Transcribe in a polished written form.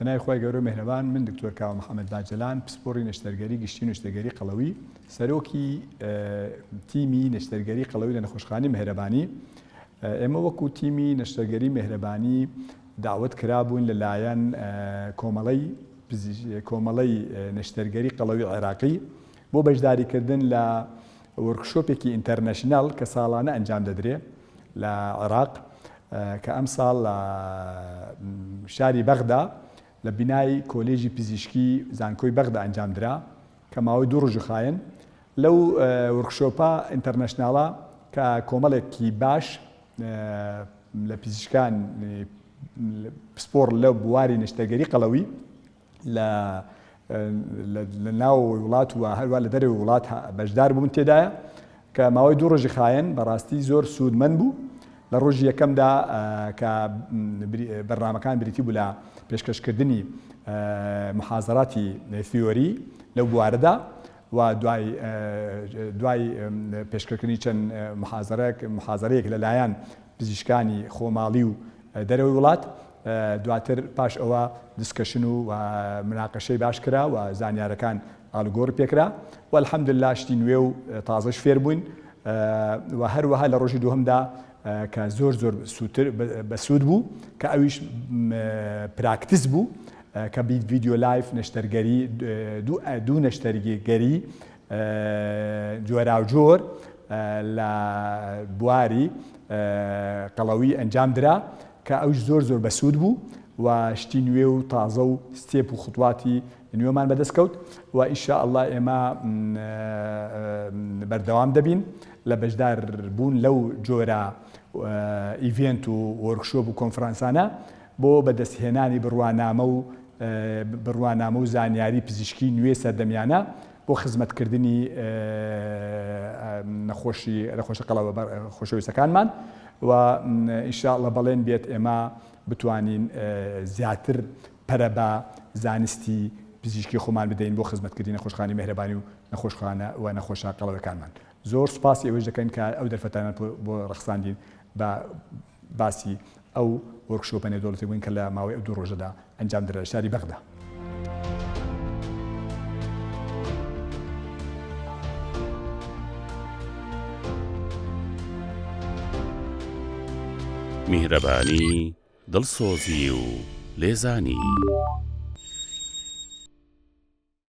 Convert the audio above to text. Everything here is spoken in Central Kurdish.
بنای خۆی گەورە مهرەبان من دکتۆر کاوە محەممەد باجەلان پسپۆڕی نەشتەرگەری گشتی نوێشتەگەری قەڵەوی سەرۆکی تیمی نەشتەرگەری قەڵەوی لە نەخۆشخانەی مهرەبانی ئێمە وەکو تیمی نەشتەرگەری مهرەبانی داوت کرابوون لەلایەن کۆمەڵەی نەشتەرگەری قەڵەوی عێراقی بۆ بەشداریکردن لە وەرکشۆپێکی ئینتەرنەشنال کە ساڵانە ئەنجام دەدرێ لە عێراق کە ئەم ساڵ لە شاری بەغدا لە بینای کۆلێژی پزیشکی زانکۆی بەغدا ئەنجام درا کە ماوەی 2 ڕۆژ خایەن لەو وەرکشۆپە ئینتەرنەشناڵە کە کۆمەڵێکی باش لە پزیشکان پسپۆڕ لە بواری نەشتەرگەری قەڵەوی لە ناو وڵات و هەروە لە دەرەوەی وڵات بەشدار بوون تێدایە کە ماوەی 2 ڕۆژی خایەن بەڕاستی زۆر سوودمەند بوو لە ڕۆژی یەکەمدا کە بەرنامەکان بریتی بوو لە پێشکەشکردنی محازەراتی ثیۆری لەو بوارەدا و دوای پێشکەشکردنی چەند محازەرەیەک لەلایەن پزیشکانی خۆماڵی و دەرەوەی وڵات دواتر پاش ئەوە دیسکەشن و مناقەشەی باش کرا و زانیارەکان ئالگۆڕ پێکرا و الحەمدلله شتی نوێ و تازەش فێر بووین و هەروەها لە ڕۆژی دووهەمدا کە زۆر بەسوود بوو کە ئەویش پراکتیس بوو کە ڤیدیۆ لایف نەشتەرگەری دوو نەشتەرگەری جۆراوجۆر لە بواری قەڵەوی ئەنجام درا کە ئەوش زۆر بەسوود بوو و شتی نوێ و تازە و ستێپ و خوتواتی نوێمان بەدەستکەوت و ئینشاءالله ئێمە بەردەوام دەبین لە بەشدار بوون لەو جۆرە ئیڤێنت و وەرکشۆپ و کۆنفرانسانە بۆ بەدەستهێنانی بڕوانامە و زانیاری پزیشکی نوێ سەردەمیانە بۆ خزمەتکردنی نەخۆشە قەڵەوە خۆشەویستەکانمان و ئینشاءالله بەڵێن بێت ئێمە بتوانین زیاتر پەرە بە زانستی پزیشکی خۆمان بدەین بۆ خزمەتکردنی نەخۆشخانەی مهرەبانی و نەخۆشخانە و نەخۆشە قەڵەوەکانمان. زۆر سوپاس ئێوەش دەکەین کە ئەو دەرفەتانە بۆ ڕەخساندین بە باسی ئەو وەرکشۆپە نێودەوڵەتی بووین کە لە ماوەی ئەو 2 ڕۆژەدا ئەنجام درا لە شاری بەغدا. میهرەبانی دڵسۆزی و لێزانی